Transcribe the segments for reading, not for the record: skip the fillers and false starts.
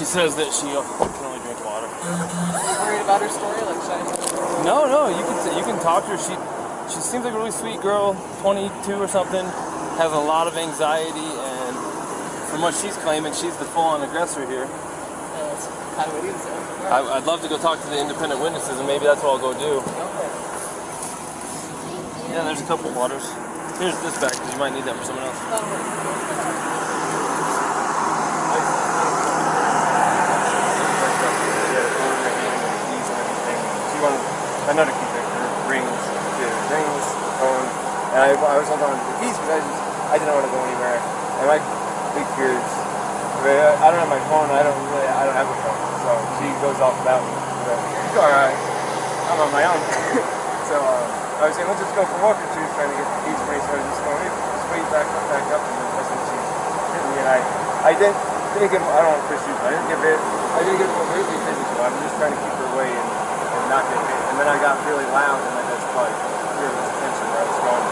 she says that she can only drink water. Are you worried about her story? Like, should I... No, you can talk to her. She seems like a really sweet girl, 22 or something, has a lot of anxiety, and from what she's claiming, she's the full-on aggressor here. That's kind of what he said. I'd love to go talk to the independent witnesses, and maybe that's what I'll go do. Okay. Yeah, there's a couple of waters. Here's this back, because you might need that for someone else. I know to keep her rings, phone, and I was holding on to the keys because I didn't want to go anywhere. And my big fear is, I don't have my phone, I don't have a phone, so she goes off without me. But it's alright, I'm on my own. So I was saying, let's just go for a walk, and she was trying to get the keys for me, so I was just going, just wait back up, and then that's when she hit me, and I didn't get, I don't want to push you, I didn't get completely physical, I'm just trying to keep her away and not get hit. And then I got really loud, and I just probably feared this attention where I was going.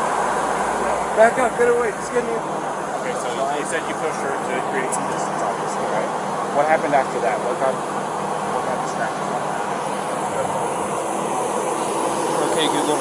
Back up, get away, just get me. Okay, so you said you pushed her to create some distance, obviously, right? What happened after that? What got distracted? Okay, Google.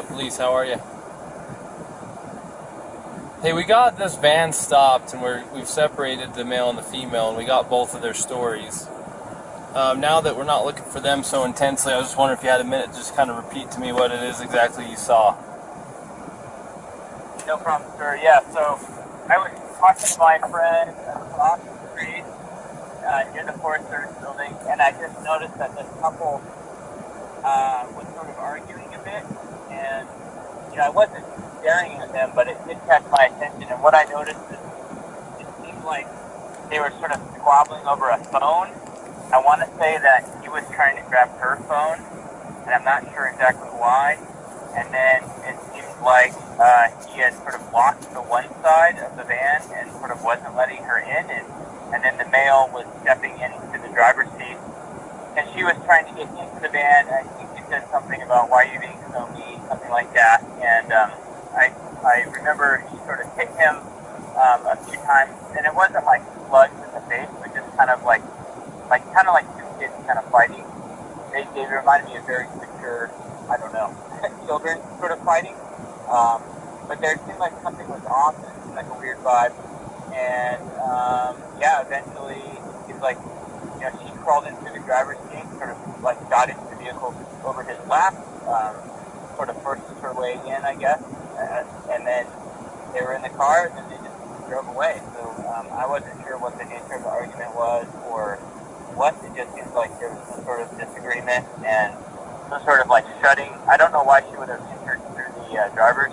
Police, how are you? Hey, we got this van stopped, and we've separated the male and the female, and we got both of their stories. Now that we're not looking for them so intensely, I was just wondering if you had a minute to just kind of repeat to me what it is exactly you saw. No problem, sir. Yeah, so I was talking to my friend across the street near the Forest Service building, and I just noticed that this couple was sort of arguing a bit. And, I wasn't staring at them, but it did catch my attention. And what I noticed is it seemed like they were sort of squabbling over a phone. I want to say that he was trying to grab her phone, and I'm not sure exactly why. And then it seemed like he had sort of blocked the one side of the van and sort of wasn't letting her in. And then the male was stepping into the driver's seat, and she was trying to get into the van. I think he said something about, why are you being so mean, something like that. And I remember she sort of hit him a few times, and it wasn't like slugs in the face, but just kind of like two kids kind of fighting. They reminded me of very mature, I don't know, children sort of fighting. But there seemed like something was off, and it seemed like a weird vibe. And eventually it seemed like, she crawled into the driver's seat, sort of like got into the vehicle over his lap, sort of forced her way in, I guess. And then they were in the car, and then they just drove away. So I wasn't sure what the nature of the argument was or what. It just seems like there was some sort of disagreement and some sort of like shutting. I don't know why she would have entered through the driver's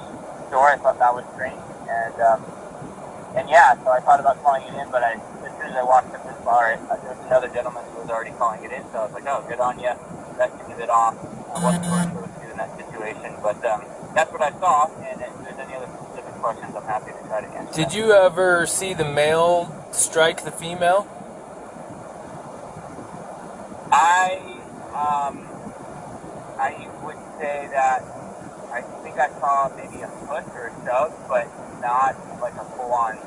door. I thought that was strange. So I thought about calling it in, but as soon as I walked up this bar, there was another gentleman who was already calling it in, so I was like, oh, good on you. That seemed a bit off. I wasn't really sure what to do in that situation, but that's what I saw, and if there's any other specific questions, I'm happy to try to answer. Did you ever see the male strike the female? I would say that I think I saw maybe a push or a shove, but not like a full-on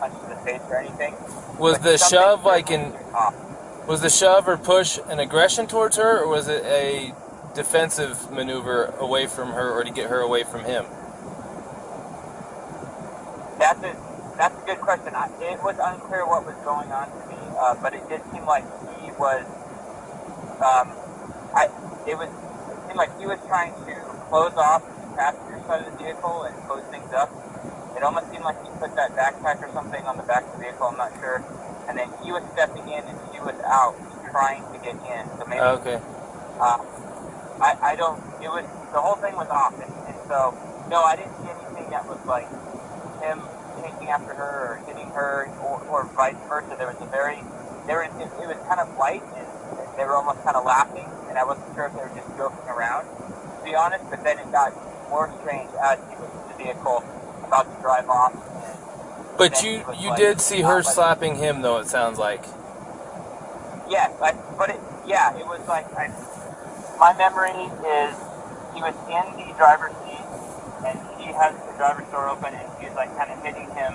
punch to the face or anything. Was the shove was the shove or push an aggression towards her, or was it a defensive maneuver away from her, or to get her away from him? That's a good question. It was unclear what was going on to me, but it did seem like he was. It seemed like he was trying to close off the passenger side of the vehicle and close things up. It almost seemed like he put that backpack or something on the back of the vehicle, I'm not sure. And then he was stepping in and she was out trying to get in. So maybe Okay. I don't. It was the whole thing was off, and so no, I didn't see anything that was like him chasing after her or hitting her or vice versa. There was it was kind of light, and they were almost kind of laughing, and I wasn't sure if they were just joking around, to be honest. But then it got more strange as he was in the vehicle about to drive off. But you did see her slapping him, though, it sounds like. Yes, it was like, my memory is he was in the driver's seat, and she has the driver's door open, and she's like kind of hitting him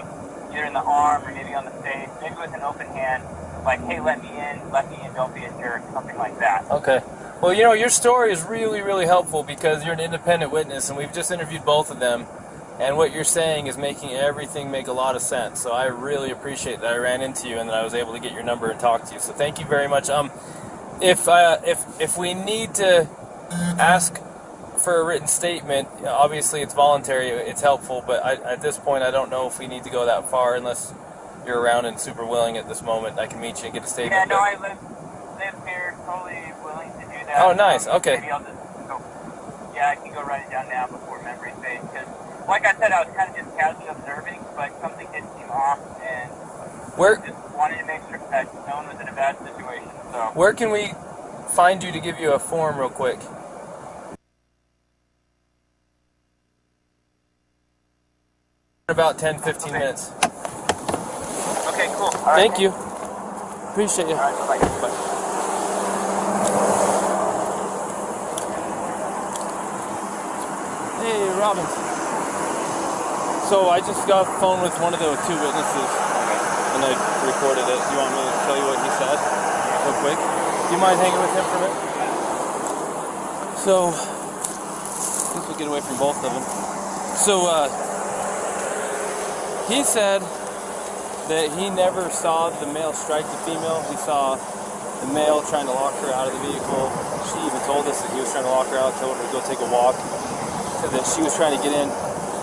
either in the arm or maybe on the face, maybe with an open hand, like, hey, let me in, don't be a jerk, something like that. Okay. Well, your story is really, really helpful because you're an independent witness, and we've just interviewed both of them, and what you're saying is making everything make a lot of sense. So I really appreciate that I ran into you and that I was able to get your number and talk to you. So thank you very much. If we need to ask for a written statement, obviously it's voluntary, it's helpful, but at this point I don't know if we need to go that far unless you're around and super willing at this moment. I can meet you and get a statement. Yeah, no, I live here, totally willing to do that. Oh, nice. Okay. Maybe I'll just go. Yeah, I can go write it down now before memory fades, because like I said, I was kind of just casually observing, but something did seem off, and just wanted to make sure that no one was in a bad situation. So where can we find you to give you a form real quick? About 10-15 minutes. Okay, cool. Thank you. Appreciate you. All right, bye. Hey, Robin. So I just got a phone with one of the two witnesses, and I recorded it. Do you want me to tell you what he said real quick? Do you mind hanging with him for a minute? So, this will get away from both of them. So, he said that he never saw the male strike the female. He saw the male trying to lock her out of the vehicle. She even told us that he was trying to lock her out, told her to go take a walk. Said that she was trying to get in.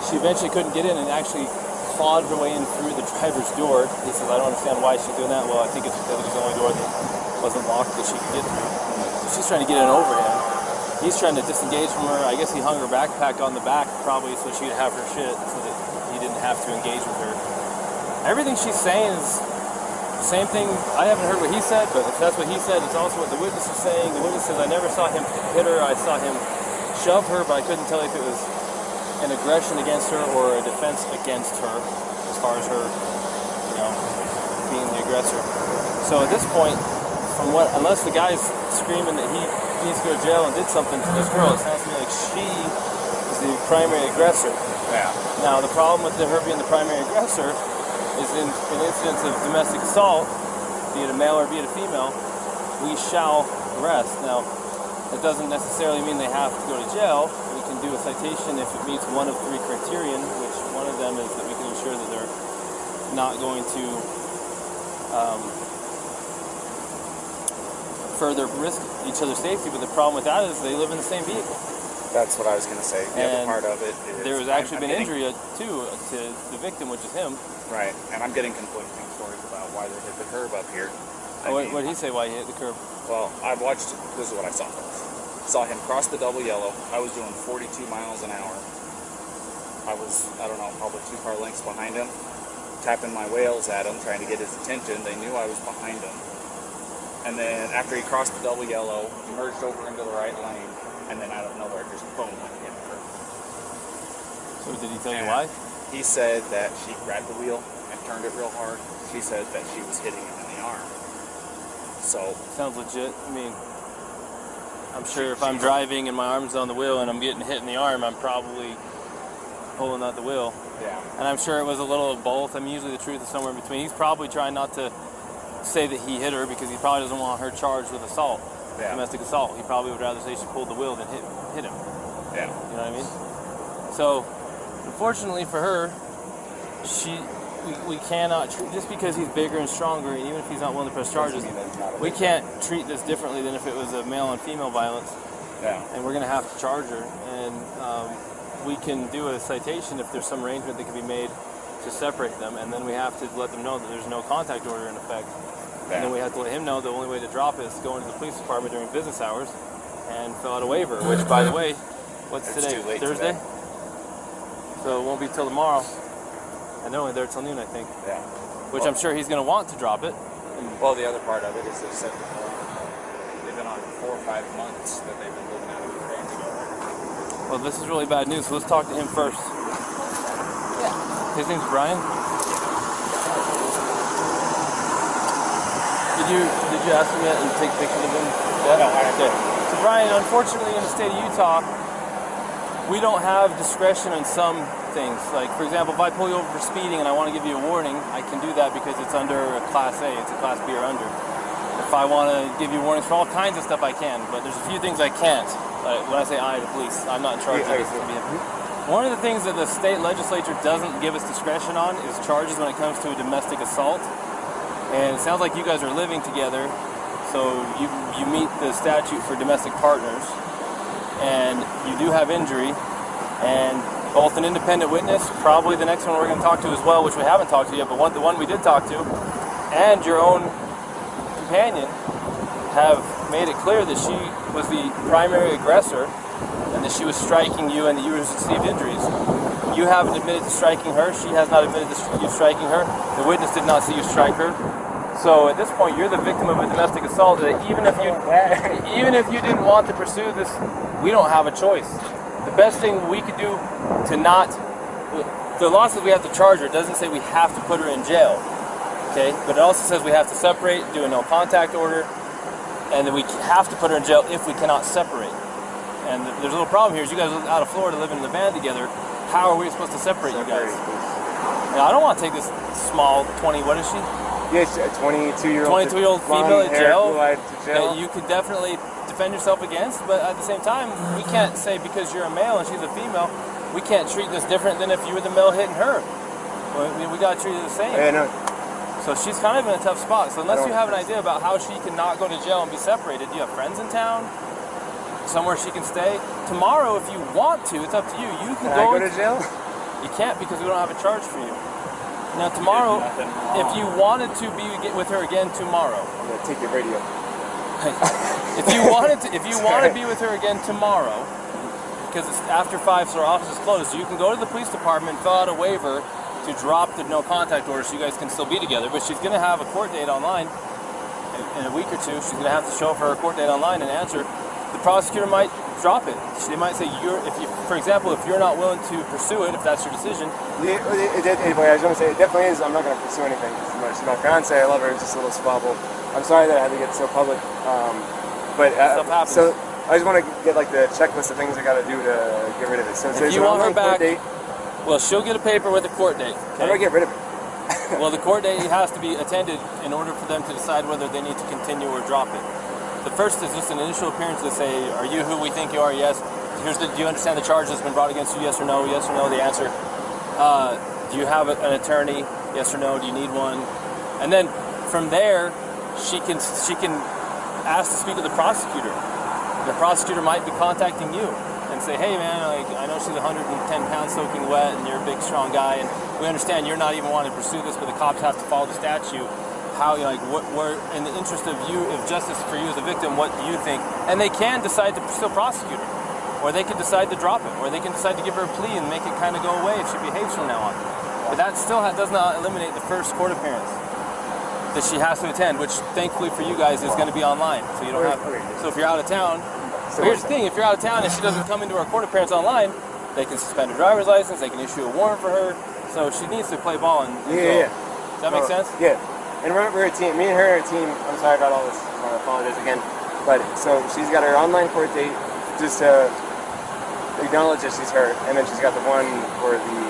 She eventually couldn't get in and actually clawed her way in through the driver's door. He says, I don't understand why she's doing that. Well, I think it's because it was the only door that wasn't locked that she could get through. So she's trying to get in over him. He's trying to disengage from her. I guess he hung her backpack on the back probably so she could have her shit so that he didn't have to engage with her. Everything she's saying is the same thing. I haven't heard what he said, but if that's what he said, it's also what the witness is saying. The witness says, I never saw him hit her. I saw him shove her, but I couldn't tell if it was an aggression against her or a defense against her, as far as her, being the aggressor. So at this point, unless the guy's screaming that he needs to go to jail and did something to this girl, it sounds to me like she is the primary aggressor. Yeah. Now, the problem with her being the primary aggressor is in incidents of domestic assault, be it a male or be it a female, we shall arrest. Now, that doesn't necessarily mean they have to go to jail. We can do a citation if it meets one of three criterion, which one of them is that we can ensure that they're not going to further risk each other's safety. But the problem with that is they live in the same vehicle. That's what I was going to say. The other part of it is there was actually been injury too to the victim, which is him. Right, and I'm getting conflicting stories about why they hit the curb up here. What did he say why he hit the curb? Well, I watched, this is what I saw. Saw him cross the double yellow. I was doing 42 miles an hour. I was, probably 2 car lengths behind him, tapping my wheels at him, trying to get his attention. They knew I was behind him. And then after he crossed the double yellow, he merged over into the right lane, and then out of nowhere, just boom, went hit the curb. So did he tell you why? He said that she grabbed the wheel and turned it real hard. She said that she was hitting him in the arm. So sounds legit. I mean, I'm sure if I'm driving and my arm's on the wheel and I'm getting hit in the arm, I'm probably pulling out the wheel. Yeah. And I'm sure it was a little of both. I mean, usually the truth is somewhere in between. He's probably trying not to say that he hit her because he probably doesn't want her charged with assault, domestic assault. He probably would rather say she pulled the wheel than hit him. Yeah. You know what I mean? So, unfortunately for her, we cannot treat, just because he's bigger and stronger, and even if he's not willing to press charges, we can't treat this differently than if it was a male on female violence. Yeah. And we're going to have to charge her, and we can do a citation if there's some arrangement that can be made to separate them, and then we have to let them know that there's no contact order in effect. And then we had to let him know the only way to drop it is to go into the police department during business hours and fill out a waiver, which, by the way, what's It's today? too late Thursday? today. So it won't be till tomorrow. And they're only there till noon, I think. Yeah. Which I'm sure he's going to want to drop it. Well, the other part of it is they said they've been on 4 or 5 months that they've been living out of Ukraine together. Well, this is really bad news, so let's talk to him first. His name's Brian. Did you ask him yet and take pictures of him? Yeah? No, I Okay. So Brian, unfortunately in the state of Utah, we don't have discretion on some things. Like, for example, if I pull you over for speeding and I want to give you a warning, I can do that because it's under a Class A, it's a Class B or under. If I want to give you warnings for all kinds of stuff, I can, but there's a few things I can't. When I say I, the police, I'm not in charge of this. One of the things that the state legislature doesn't give us discretion on is charges when it comes to a domestic assault. And it sounds like you guys are living together, so you meet the statute for domestic partners, and you do have injury, and both an independent witness, probably the next one we're going to talk to as well, which we haven't talked to yet, but the one we did talk to, and your own companion have made it clear that she was the primary aggressor and that she was striking you and that you received injuries. You haven't admitted to striking her. She has not admitted to you striking her. The witness did not see you strike her. So at this point, you're the victim of a domestic assault. That even if you didn't want to pursue this, we don't have a choice. The best thing we could do to not, the law says we have to charge her. It doesn't say we have to put her in jail. Okay, but it also says we have to separate, do a no contact order, and then we have to put her in jail if we cannot separate. And there's a little problem here. Is you guys live out of Florida, living in the van together. How are we supposed to separate you guys? Now, I don't want to take this small 20. What is she? Yes, a 22-year-old. 22-year-old female in jail. jail. That you could definitely defend yourself against, but at the same time, we can't say because you're a male and she's a female, we can't treat this different than if you were the male hitting her. We got to treat it the same. Yeah, no. So she's kind of in a tough spot. So unless you have an idea about how she can not go to jail and be separated, do you have friends in town? Somewhere she can stay? Tomorrow, if you want to, it's up to you. You can Can I go to jail? You can't because we don't have a charge for you. Now tomorrow, if you wanted to be with her again tomorrow, I'm gonna take your radio. if you want to be with her again tomorrow, because it's after 5, so our office is closed, you can go to the police department, fill out a waiver to drop the no contact order, so you guys can still be together. But she's going to have a court date online in a week or two. She's going to have to show up for her court date online and answer. The prosecutor might drop it. They might say, for example, if you're not willing to pursue it, if that's your decision. Anyway, I was going to say, it definitely is. I'm not going to pursue anything. She's my fiance. I love her. It's just a little squabble. I'm sorry that I had to get so public. Stuff happens. So I just want to get like the checklist of things I got to do to get rid of it. So if you want her back, well, she'll get a paper with a court date. How do I get rid of it? Well, the court date has to be attended in order for them to decide whether they need to continue or drop it. The first is just an initial appearance to say, are you who we think you are? Yes. Do you understand the charge that's been brought against you? Yes or no? Yes or no, the answer. Do you have an attorney? Yes or no? Do you need one? And then from there, she can ask to speak with the prosecutor. The prosecutor might be contacting you and say, hey man, I know she's 110 pounds soaking wet and you're a big strong guy and we understand you're not even wanting to pursue this, but the cops have to follow the statute. How, what in the interest of you, of justice for you as a victim, what do you think? And they can decide to still prosecute her, or they can decide to drop it, or they can decide to give her a plea and make it kind of go away if she behaves from now on. But that still does not eliminate the first court appearance that she has to attend, which thankfully for you guys is going to be online, so you don't have. So if you're out of town, so here's the thing: if you're out of town and she doesn't come into our court appearance online, they can suspend her driver's license, they can issue a warrant for her. So she needs to play ball and go. Does that make sense? Yeah. And remember, me and her are a team. I'm sorry about all this. I apologize again. But so she's got her online court date just to acknowledge that she's hurt, and then she's got the one for the.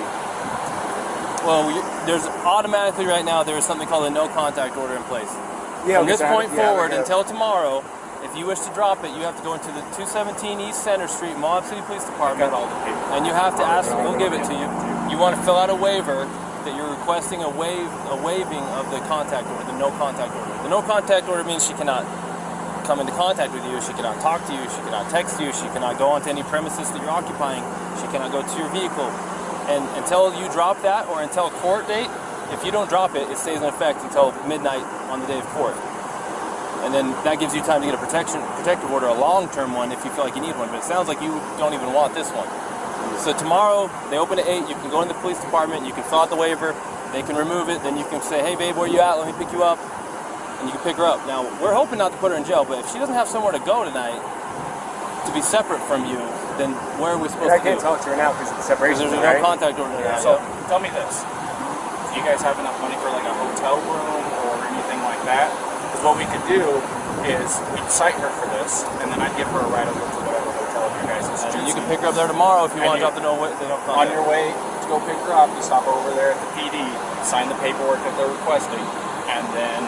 Well, there's automatically right now there is something called a no contact order in place. Yeah. From this point forward until tomorrow, if you wish to drop it, you have to go into the 217 East Center Street, Moab City Police Department, and you have to ask. We'll give it to you. You want to fill out a waiver that you're requesting a waiving of the contact order, the no contact order. The no contact order means she cannot come into contact with you, she cannot talk to you, she cannot text you, she cannot go onto any premises that you're occupying, she cannot go to your vehicle. And until you drop that, or until court date, if you don't drop it, it stays in effect until midnight on the day of court. And then that gives you time to get a protective order, a long-term one, if you feel like you need one. But it sounds like you don't even want this one. So tomorrow, they open at 8. You can go in the police department. You can fill out the waiver. They can remove it. Then you can say, hey, babe, where you at? Let me pick you up. And you can pick her up. Now, we're hoping not to put her in jail, but if she doesn't have somewhere to go tonight to be separate from you, then where are we supposed I to can't do? talk to her now because it's separation. Because there's right? no contact order now. So tell me this: do you guys have enough money for like a hotel room or anything like that? Because what we could do is we'd cite her for this, and then I'd give her a ride over to whatever hotel you guys is And you choosing. can pick her up there tomorrow if you And want you- to know what they don't On contact. your way to go pick her up, you stop over there at the PD, sign the paperwork that they're requesting, and then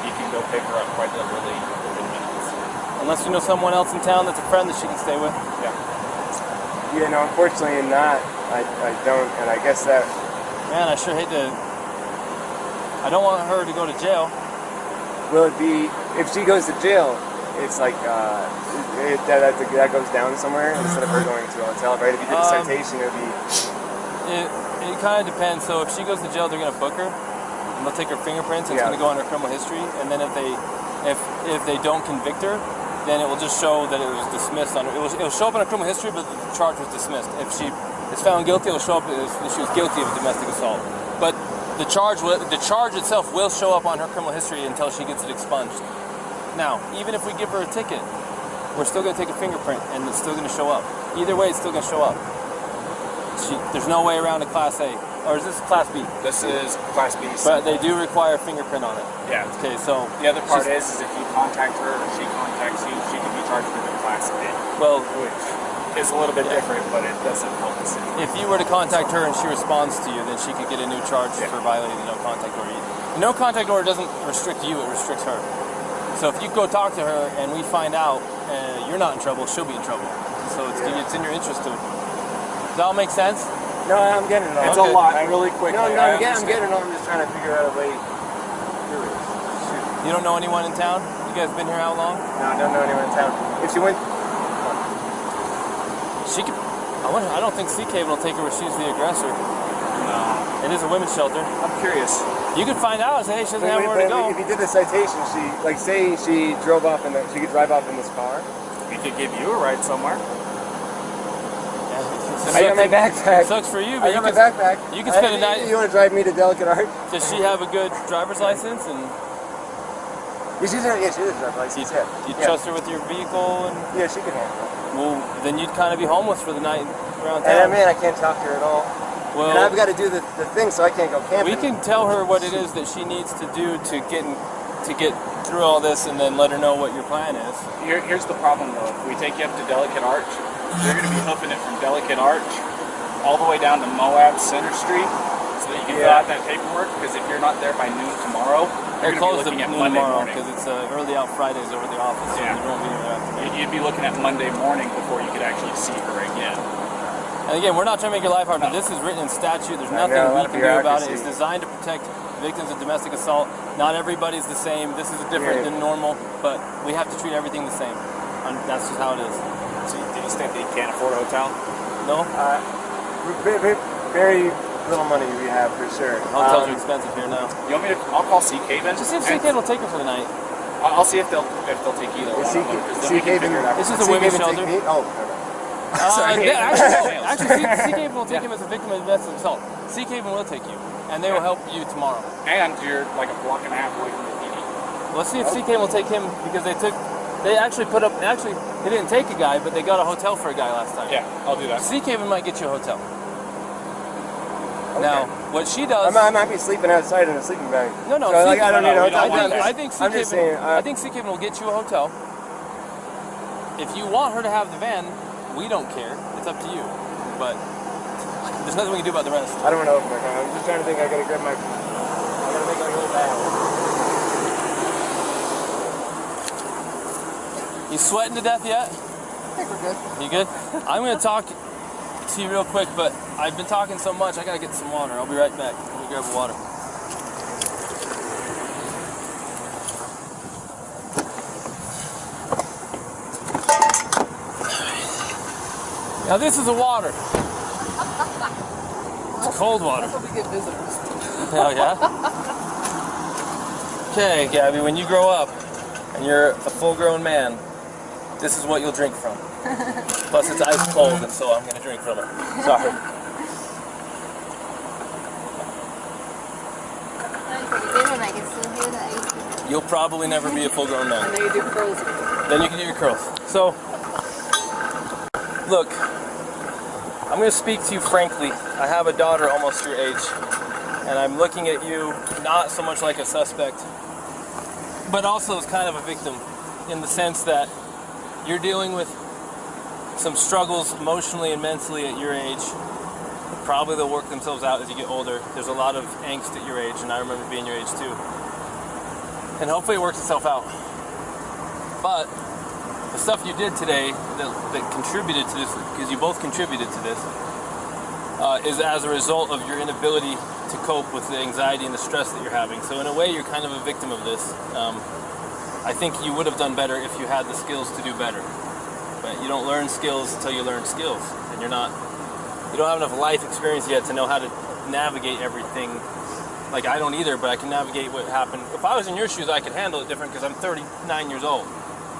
you can go pick her up quite literally within minutes. Unless you know someone else in town that's a friend that she can stay with. Yeah. Yeah, no, unfortunately not. I don't, and I guess that. Man, I sure hate to. I don't want her to go to jail. Will it be if she goes to jail? It's like that goes down somewhere instead of her going to a hotel, right? If you did a citation, it would be. It kind of depends. So if she goes to jail, they're gonna book her, and they'll take her fingerprints. It's Yeah. gonna go on her criminal history, and then if they don't convict her, then it will just show that it was dismissed. It'll show up on her criminal history, but the charge was dismissed. If she is found guilty, it'll show up as she was guilty of domestic assault. But the charge itself will show up on her criminal history until she gets it expunged. Now, even if we give her a ticket, we're still going to take a fingerprint, and it's still going to show up. Either way, it's still going to show up. There's no way around a Class A. Or is this Class B? This is Class B. But they do require a fingerprint on it. Yeah. Okay, so... The other part is if you contact her or she contacts you, she can be charged with a Class A, Well, which is a little bit different, but it doesn't help the city. if you were to contact her and she responds to you, then she could get a new charge for violating the no contact order. The no contact order doesn't restrict you, it restricts her. So if you go talk to her and we find out you're not in trouble, she'll be in trouble. So it's in your interest to... Does that all make sense? No, I'm getting it all. It's Okay. a lot, really quick. No, I'm getting it all. I'm just trying to figure out a way through it. Shoot. You don't know anyone in town? You guys been here how long? No, I don't know anyone in town. If she went, She could... I don't think Sea Cable will take her where she's the aggressor. No. It is a women's shelter. I'm curious. You could find out and say, hey, she doesn't have where to go. if you did the citation, say she drove off she could drive off in this car. We could give you a ride somewhere. I got my backpack. Sucks for you, I but got my backpack. you can spend a night... You want to drive me to Delicate Art? Does she have a good driver's license? And Yeah, she does a driver's license. you trust her with your vehicle? And Yeah, she can handle it. well, then you'd kind of be homeless for the night around And town. man, I can't talk to her at all. Well, And I've got to do the thing, so I can't go camping. we can tell her what it is that she needs to do to get through all this, and then let her know what your plan is. Here's the problem though. If we take you up to Delicate Arch, you're going to be hoofing it from Delicate Arch all the way down to Moab Center Street so that you can fill out that paperwork, because if you're not there by noon tomorrow, They're you're going closed to be at looking at noon Monday tomorrow morning. because it's early out Fridays over the office, so Yeah. you won't be there afternoon. You'd be looking at Monday morning before you could actually see her again. And again, we're not trying to make your life hard, but this is written in statute. There's I nothing know, a we lot of can do about it. bureaucracy. It's designed to protect victims of domestic assault. Not everybody's the same. This is different than normal, but we have to treat everything the same. And that's just how it is. So do you think that you can't afford a hotel? No? Very little money we have for sure. Hotels are expensive here now. You want me to? I'll call Sea Cave in. Just see if Sea Cable will take her for the night. I'll see if they'll take either one of them. 'Cause then we can figure it out. This is a women's shelter. Oh, Sorry. Actually, Sea Cable will take him as a victim of domestic assault. Sea Cable will take you, and they will help you tomorrow. And you're like a block and a half away from the PD. Let's see if Sea Cable will take him because they actually they didn't take a guy, but they got a hotel for a guy last time. Yeah, I'll do that. Sea Cable might get you a hotel. Now, what she does... I might be sleeping outside in a sleeping bag. No, So, like, I don't need a hotel. I think Sea I'm just saying, Cable will get you a hotel. If you want her to have the van, we don't care. It's up to you. But there's nothing we can do about the rest. I don't want to open my car. I'm just trying to think. I gotta grab my. I gotta make like a little bag. You sweating to death yet? I think we're good. You good? I'm gonna talk to you real quick, but I've been talking so much. I gotta get some water. I'll be right back. Let me grab the water. Now this is the water. It's cold water. That's how we get visitors. Hell yeah. Okay, Gabby, when you grow up and you're a full-grown man, this is what you'll drink from. Plus it's ice cold, and so I'm going to drink from it. Sorry. I can still hear the ice. You'll probably never be a full-grown man. And then you do curls. Then you can do your curls. So, look, I'm going to speak to you frankly. I have a daughter almost your age, and I'm looking at you not so much like a suspect, but also as kind of a victim, in the sense that you're dealing with some struggles emotionally and mentally at your age. Probably they'll work themselves out as you get older. There's a lot of angst at your age, and I remember being your age too. And hopefully it works itself out. But the stuff you did today that contributed to this, because you both contributed to this, is as a result of your inability to cope with the anxiety and the stress that you're having. So in a way, you're kind of a victim of this. I think you would have done better if you had the skills to do better. But you don't learn skills until you learn skills, and you don't have enough life experience yet to know how to navigate everything. Like, I don't either, but I can navigate what happened. If I was in your shoes, I could handle it different because I'm 39 years old.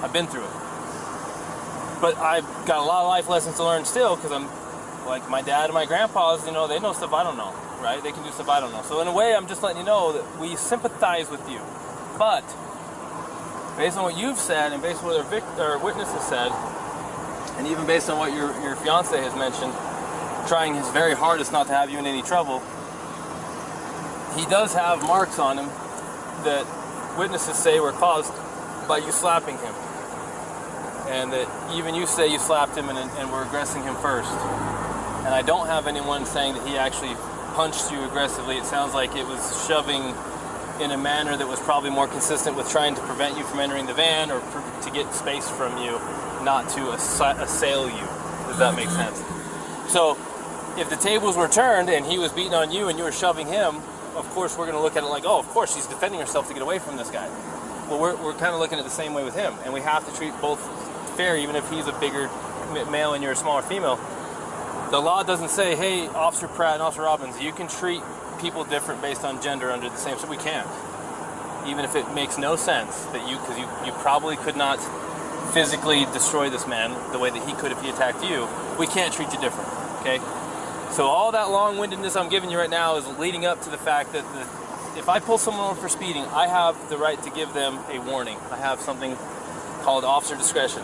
I've been through it. But I've got a lot of life lessons to learn still, because I'm like my dad and my grandpas, they know stuff I don't know, right? They can do stuff I don't know. So in a way, I'm just letting you know that we sympathize with you. But based on what you've said, and based on what our witness has said, and even based on what your fiance has mentioned, trying his very hardest not to have you in any trouble, he does have marks on him that witnesses say were caused by you slapping him. And that even you say you slapped him and were aggressing him first. And I don't have anyone saying that he actually punched you aggressively. It sounds like it was shoving in a manner that was probably more consistent with trying to prevent you from entering the van, or to get space from you, not to assail you, if that makes sense. So if the tables were turned and he was beating on you and you were shoving him, of course we're going to look at it like, oh, of course she's defending herself to get away from this guy. Well, we're kind of looking at it the same way with him, and we have to treat both fair, even if he's a bigger male and you're a smaller female. The law doesn't say, hey, Officer Pratt and Officer Robbins, you can treat people different based on gender under the same, so we can't. Even if it makes no sense that because you probably could not physically destroy this man the way that he could if he attacked you, we can't treat you different, okay? So all that long-windedness I'm giving you right now is leading up to the fact that if I pull someone over for speeding, I have the right to give them a warning. I have something called officer discretion.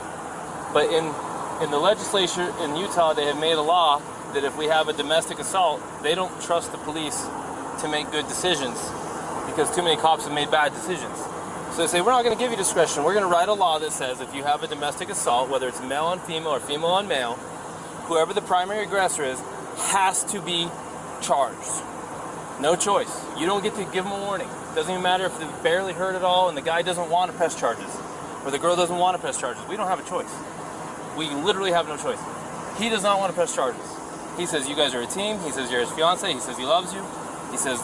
But in the legislature in Utah, they have made a law that if we have a domestic assault, they don't trust the police to make good decisions because too many cops have made bad decisions. So they say, we're not going to give you discretion. We're going to write a law that says if you have a domestic assault, whether it's male on female or female on male, whoever the primary aggressor is has to be charged. No choice. You don't get to give them a warning. It doesn't even matter if they're barely hurt at all and the guy doesn't want to press charges, or the girl doesn't want to press charges. We don't have a choice. We literally have no choice. He does not want to press charges. He says you guys are a team. He says you're his fiance. He says he loves you. He says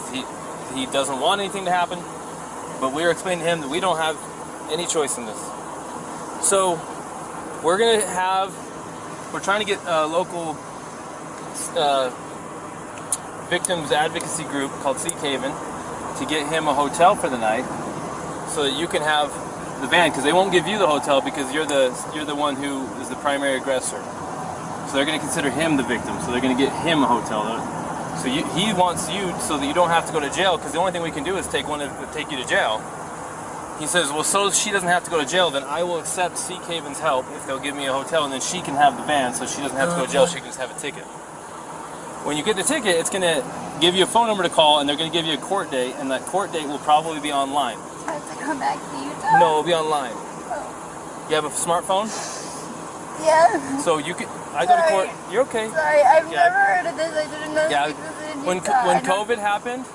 he doesn't want anything to happen. But we're explaining to him that we don't have any choice in this. So we're trying to get a local victims advocacy group called Seek Haven to get him a hotel for the night, so that you can have the van, because they won't give you the hotel because you're the one who is the primary aggressor. So they're going to consider him the victim. So they're going to get him a hotel. So he wants you so that you don't have to go to jail, because the only thing we can do is take you to jail. He says, well, so she doesn't have to go to jail, then I will accept Seek Haven's help if they'll give me a hotel, and then she can have the van, so she doesn't have to go to jail. She can just have a ticket. When you get the ticket, it's going to give you a phone number to call, and they're going to give you a court date, and that court date will probably be online. So I have to come back to Utah? No, it'll be online. Oh. You have a smartphone? Yeah. So you can. I go to court. You're okay. Sorry, I've never heard of this. I didn't know Yeah. this was in When Utah. COVID happened,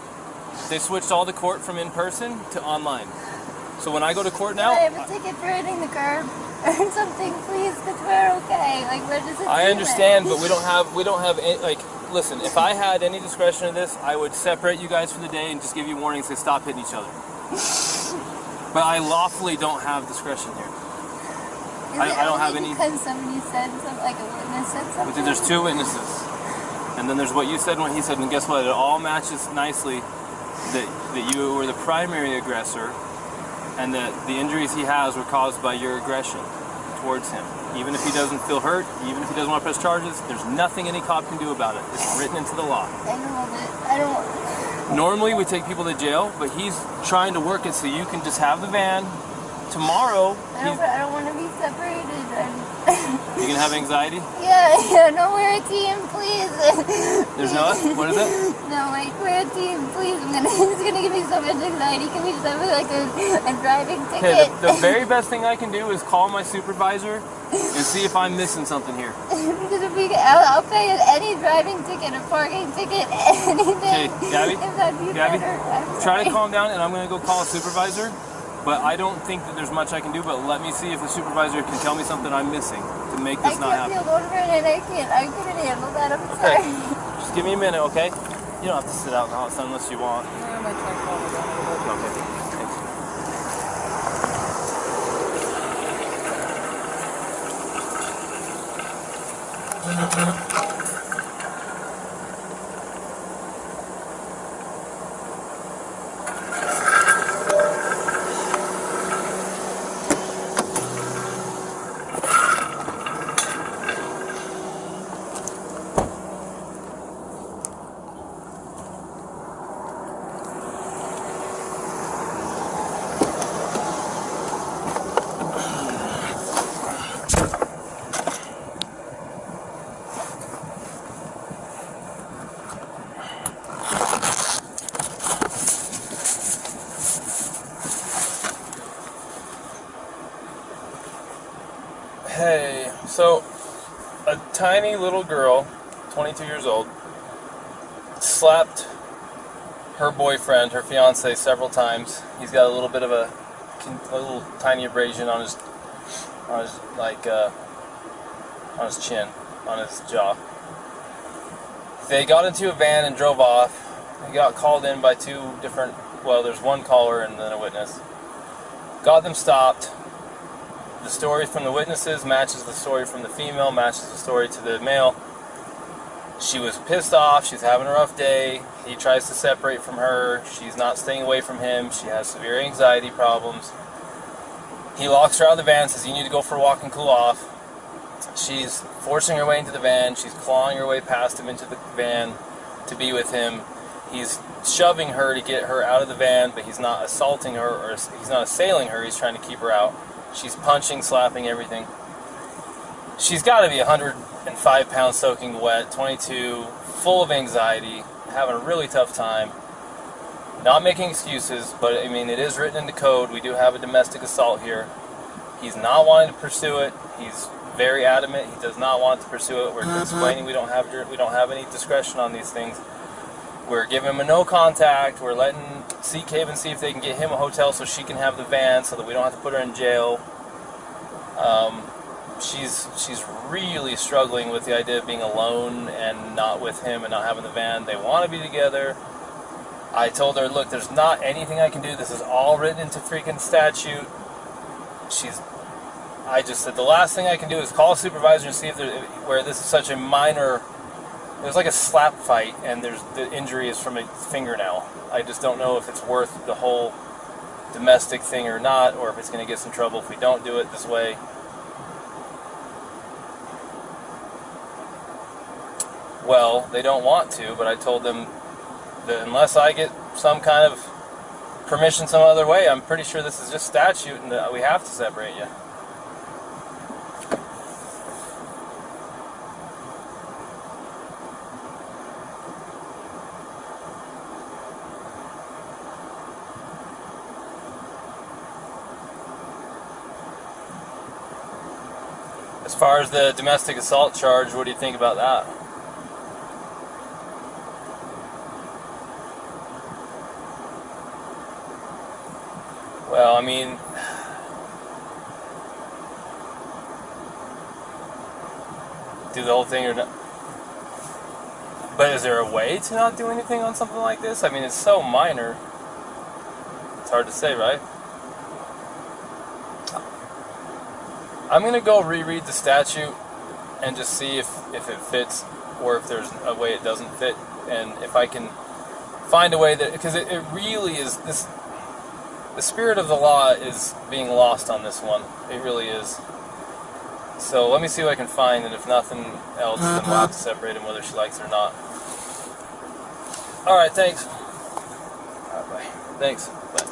they switched all the court from in person to online. So when I go to court now, I have a ticket for hitting the curb or something, please, because we're okay. Like, where does it I do understand, it? but we don't have any, like. Listen, if I had any discretion in this, I would separate you guys for the day and just give you warnings to stop hitting each other. But I lawfully don't have discretion here. I don't have any. Because somebody said something, like a witness said something. But there's two witnesses, and then there's what you said and what he said, and guess what? It all matches nicely that you were the primary aggressor, and that the injuries he has were caused by your aggression towards him. Even if he doesn't feel hurt, even if he doesn't want to press charges, there's nothing any cop can do about it. It's written into the law. I know, but I don't. Normally we take people to jail, but he's trying to work it so you can just have the van. Tomorrow, I don't want to be separated. you can have anxiety? Yeah, no, we're a team, please. There's no, what is it? No, like, we're a team, please. It's gonna give me so much anxiety. Can we just have like a driving Okay, ticket? the very best thing I can do is call my supervisor and see if I'm missing something here. Because I'll pay any driving ticket, a parking ticket, anything. Okay, Gabby? If that'd be Gabby, better. I'm try to sorry. calm down, and I'm going to go call a supervisor. But I don't think that there's much I can do. But let me see if the supervisor can tell me something I'm missing to make this not I happen. can't feel over it. I couldn't handle that. I'm sorry. Just give me a minute, okay? You don't have to sit out in the hot sun unless you want. I might try to call him down. Okay. Thanks. Hey, so a tiny little girl, 22 years old, slapped her boyfriend, her fiance, several times. He's got a little bit of a little tiny abrasion on his chin, on his jaw. They got into a van and drove off. He got called in by there's one caller and then a witness. Got them stopped. The story from the witnesses matches the story from the female, matches the story to the male. She was pissed off, she's having a rough day, he tries to separate from her, she's not staying away from him, she has severe anxiety problems. He locks her out of the van, says you need to go for a walk and cool off. She's forcing her way into the van, she's clawing her way past him into the van to be with him. He's shoving her to get her out of the van, but he's not assaulting her, or he's not assailing her, he's trying to keep her out. She's punching, slapping, everything. She's got to be 105 pounds soaking wet, 22, full of anxiety, having a really tough time. Not making excuses, but I mean, it is written into code. We do have a domestic assault here. He's not wanting to pursue it. He's very adamant. He does not want to pursue it. We're explaining we don't have any discretion on these things. We're giving him a no contact. We're letting Seek Haven see if they can get him a hotel so she can have the van so that we don't have to put her in jail. She's really struggling with the idea of being alone and not with him and not having the van. They want to be together. I told her, look, there's not anything I can do. This is all written into freaking statute. I just said the last thing I can do is call a supervisor and see if where this is such a minor. It was like a slap fight, and the injury is from a fingernail. I just don't know if it's worth the whole domestic thing or not, or if it's going to get us in trouble if we don't do it this way. Well, they don't want to, but I told them that unless I get some kind of permission some other way, I'm pretty sure this is just statute and that we have to separate you. As far as the domestic assault charge, what do you think about that? Well, I mean, do the whole thing or not? But is there a way to not do anything on something like this? I mean, it's so minor. It's hard to say, right? I'm going to go reread the statute and just see if it fits or if there's a way it doesn't fit, and if I can find a way that, because it really is this. the spirit of the law is being lost on this one. It really is. So let me see what I can find, and if nothing else, then we'll have to separate them whether she likes it or not. Alright, thanks. Alright, bye. Thanks. Bye.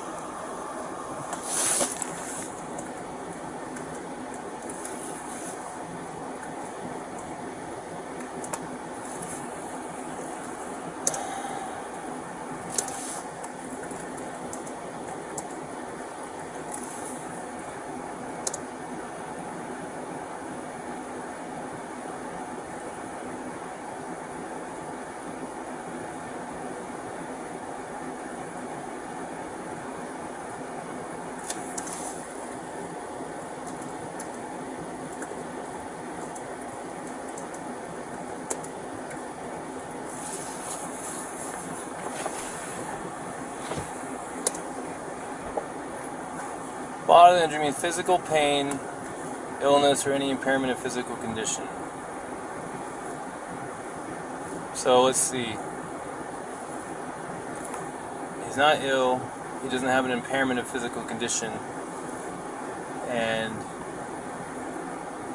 Bodily injury means physical pain, illness, or any impairment of physical condition. So let's see. He's not ill. He doesn't have an impairment of physical condition. And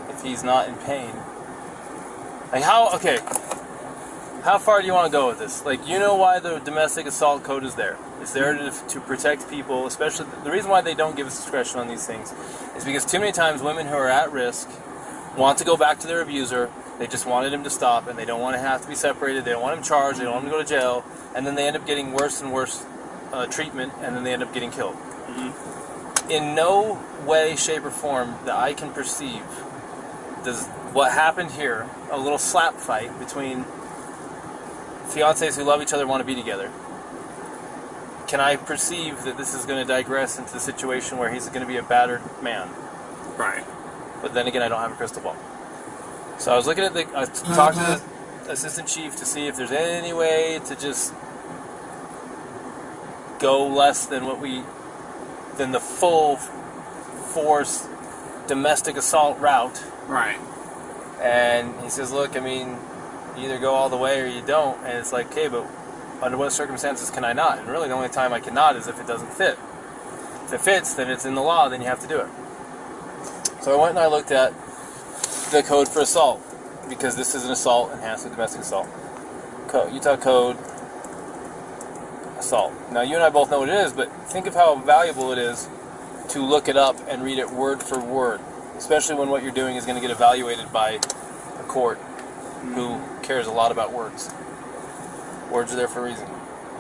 if he's not in pain, like how far do you want to go with this? Like, you know why the domestic assault code is there. It's there to protect people, especially the reason why they don't give us discretion on these things is because too many times women who are at risk want to go back to their abuser. They just wanted him to stop, and they don't want to have to be separated. They don't want him charged. They don't want him to go to jail, and then they end up getting worse and worse treatment, and then they end up getting killed. Mm-hmm. In no way, shape, or form that I can perceive does what happened here, a little slap fight between fiancés who love each other, want to be together, can I perceive that this is going to digress into the situation where he's going to be a battered man? Right. But then again, I don't have a crystal ball. So I was looking at I talked to the assistant chief to see if there's any way to just go less than than the full force domestic assault route. Right. And he says, look, I mean, you either go all the way or you don't. And it's like, okay, but under what circumstances can I not? And really the only time I cannot is if it doesn't fit. If it fits, then it's in the law, then you have to do it. So I went and I looked at the code for assault, because this is an assault enhanced with domestic assault. Utah Code, assault. Now you and I both know what it is, but think of how valuable it is to look it up and read it word for word, especially when what you're doing is going to get evaluated by a court who cares a lot about words. Words are there for a reason.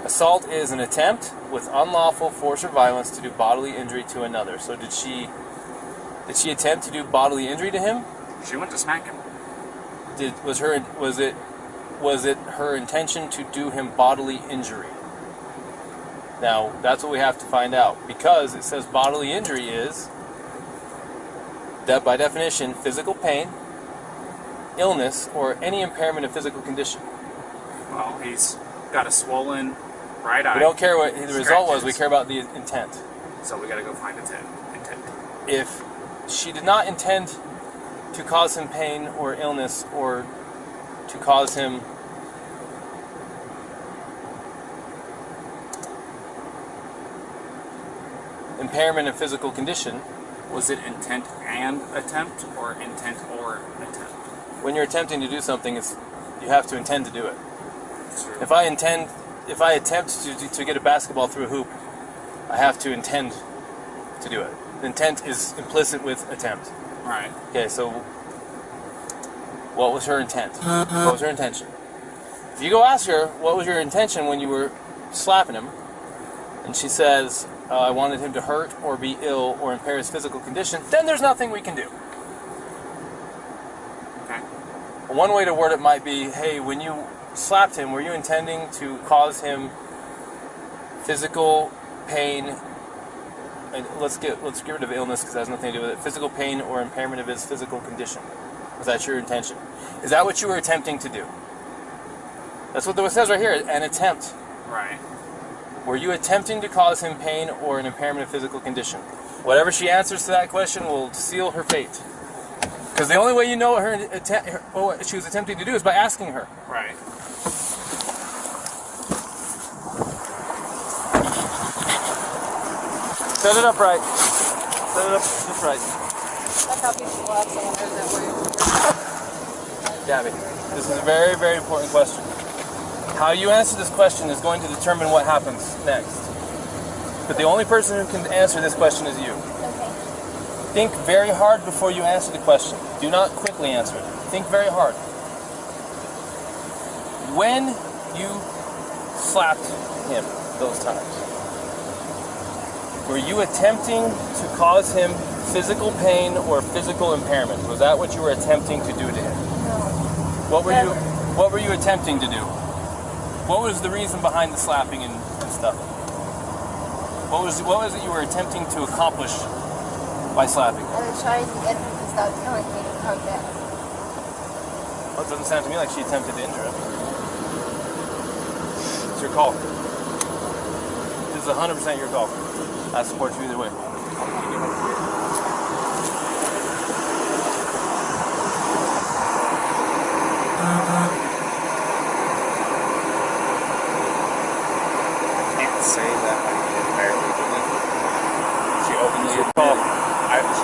Assault is an attempt with unlawful force or violence to do bodily injury to another. So did she attempt to do bodily injury to him? She went to smack him. Was it her intention to do him bodily injury? Now, that's what we have to find out, because it says bodily injury is, that by definition, physical pain, illness, or any impairment of physical condition. Well, he's got a swollen right eye. We don't care what the result was, we care about the intent. So we gotta go find intent. If she did not intend to cause him pain or illness, or to cause him impairment of physical condition. Was it intent and attempt, or intent or attempt? When you're attempting to do something, you have to intend to do it. True. If I attempt to get a basketball through a hoop, I have to intend to do it. Intent is implicit with attempt. Right. Okay, so what was her intent? What was her intention? If you go ask her, what was your intention when you were slapping him, and she says, I wanted him to hurt or be ill or impair his physical condition, then there's nothing we can do. Okay. One way to word it might be, hey, when you slapped him, were you intending to cause him physical pain, and let's get rid of illness because it has nothing to do with it, physical pain or impairment of his physical condition? Was that your intention? Is that what you were attempting to do? That's what it says right here, an attempt. Right. Were you attempting to cause him pain or an impairment of physical condition? Whatever she answers to that question will seal her fate. Because the only way you know what she was attempting to do is by asking her. Right. Set it up right. Set it up just right. That's how people laugh someone heard that way. Gabby, this is a very, very important question. How you answer this question is going to determine what happens next. But the only person who can answer this question is you. Okay. Think very hard before you answer the question. Do not quickly answer it. Think very hard. When you slapped him those times, were you attempting to cause him physical pain or physical impairment? Was that what you were attempting to do to him? No. What were you attempting to do? What was the reason behind the slapping and stuff? What was it you were attempting to accomplish by slapping? I was trying to get him to stop telling me to come back. Well, it doesn't sound to me like she attempted to injure him. It's your call. This is 100% your call. I support you either way. Can't say that I entirely believe her. She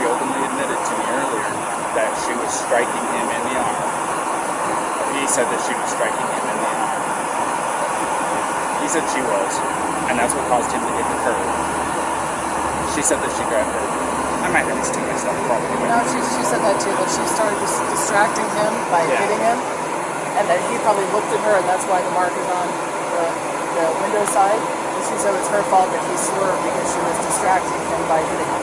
openly admitted to me earlier that she was striking him in the arm. He said that she was striking him in the arm. He said she was, and that's what caused him to hit the curb. She said that she grabbed her. I might have this too mixed up, probably. No, she said that too, that she started distracting him by hitting him, and that he probably looked at her, and that's why the mark is on the window side. And she said it's her fault that he swerved because she was distracting him by hitting him.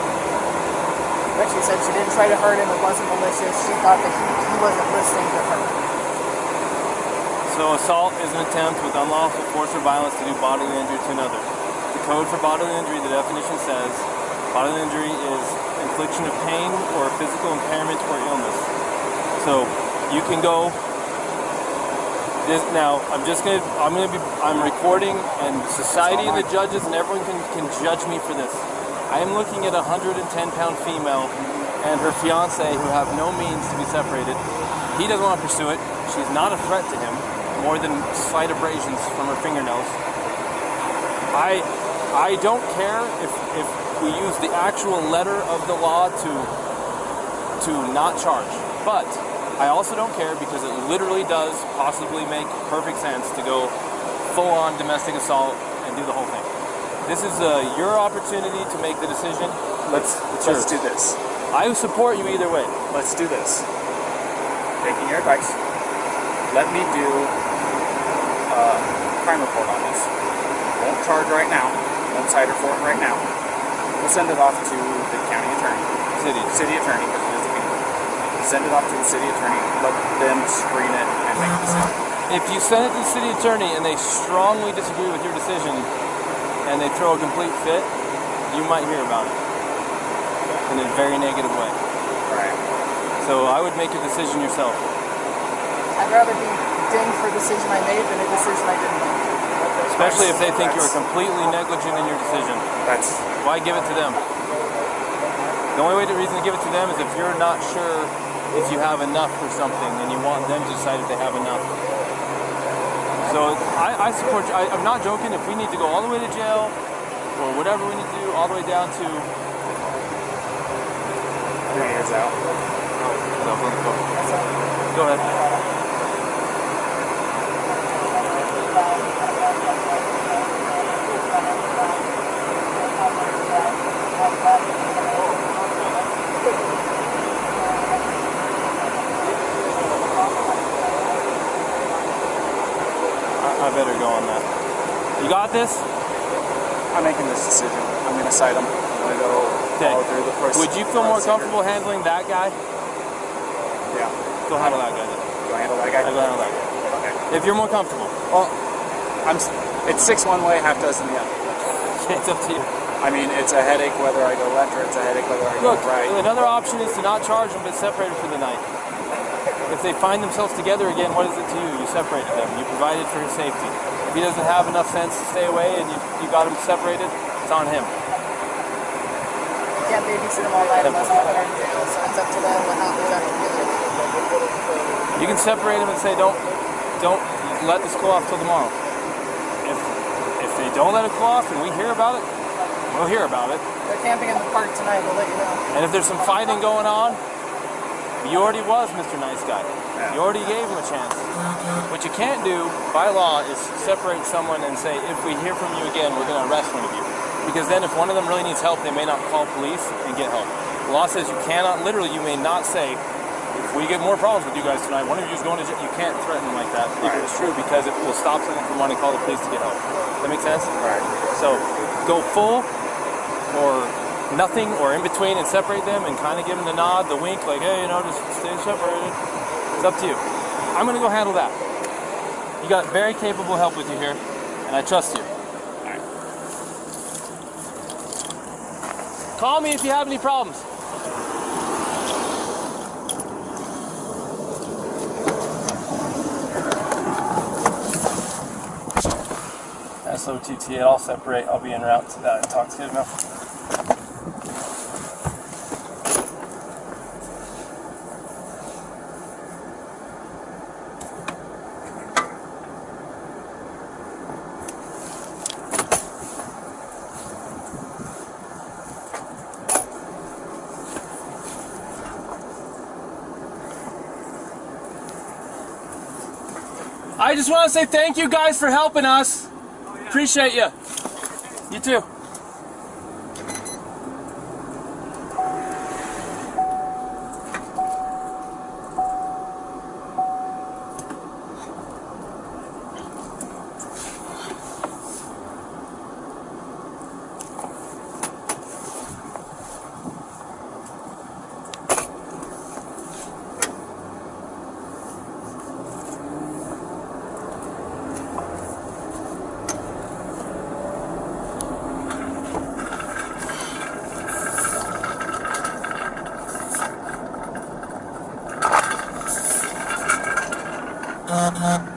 But she said she didn't try to hurt him, it wasn't malicious, she thought that he wasn't listening to her. So assault is an attempt with unlawful force or violence to do bodily injury to another. The code for bodily injury, the definition says, bodily injury is infliction of pain or physical impairment or illness. So you can go. Now I'm recording, and society and the judges and everyone can judge me for this. I am looking at a 110-pound female and her fiance who have no means to be separated. He doesn't want to pursue it. She's not a threat to him, more than slight abrasions from her fingernails. I don't care if we use the actual letter of the law to not charge, but I also don't care because it literally does possibly make perfect sense to go full-on domestic assault and do the whole thing. This is your opportunity to make the decision. Let's do this. I support you either way. Let's do this. Taking your advice, let me do a crime report on this. Won't charge right now. Won't cite her for it right now. We'll send it off to the county attorney. City attorney. Send it off to the city attorney. Let them screen it and make a decision. If you send it to the city attorney and they strongly disagree with your decision and they throw a complete fit, you might hear about it in a very negative way. Right. So I would make a decision yourself. I'd rather be dinged for a decision I made than a decision I didn't make. Especially if they think you were completely negligent in your decision. Why give it to them? The only reason to give it to them is if you're not sure if you have enough for something and you want them to decide if they have enough. So I support you. I'm not joking. If we need to go all the way to jail or whatever we need to do, all the way down to... Your ears out. Go ahead. I better go on that. You got this? I'm making this decision. I'm going to cite him. I'm going to go follow through the process. Would you feel more comfortable handling that guy? Yeah. Go handle that guy then. Go handle that guy? Go handle that guy. Okay. If you're more comfortable. Well, it's 6 one way, half dozen the other. It's up to you. I mean, it's a headache whether I go left or it's a headache whether I go right. Another option is to not charge them but separate them for the night. If they find themselves together again, what is it to you? You separated them. You provided for his safety. If he doesn't have enough sense to stay away and you got him separated, it's on him. You can't babysit them all night unless they're in jail, so it's up to them what happens after the You can separate them and say, don't let this go off till tomorrow. If they don't let it go off and we hear about it, we'll hear about it. They're camping in the park tonight. We'll let you know. And if there's some fighting going on, you already was Mr. Nice Guy. You already gave him a chance. What you can't do by law is separate someone and say, if we hear from you again, we're going to arrest one of you. Because then if one of them really needs help, they may not call police and get help. The law says you cannot, literally, you may not say, if we get more problems with you guys tonight, one of you is going to jail. You can't threaten them like that if it was true, because it will stop someone from wanting to call the police to get help. Does that make sense? Right. So go full or nothing or in between and separate them and kind of give them the nod, the wink, like, hey, just stay separated. It's up to you. I'm going to go handle that. You got very capable help with you here, and I trust you. All right. Call me if you have any problems. SOTT, I'll separate. I'll be en route to that intoxicated now. I just want to say thank you guys for helping us. Appreciate you. You too. Uh-huh.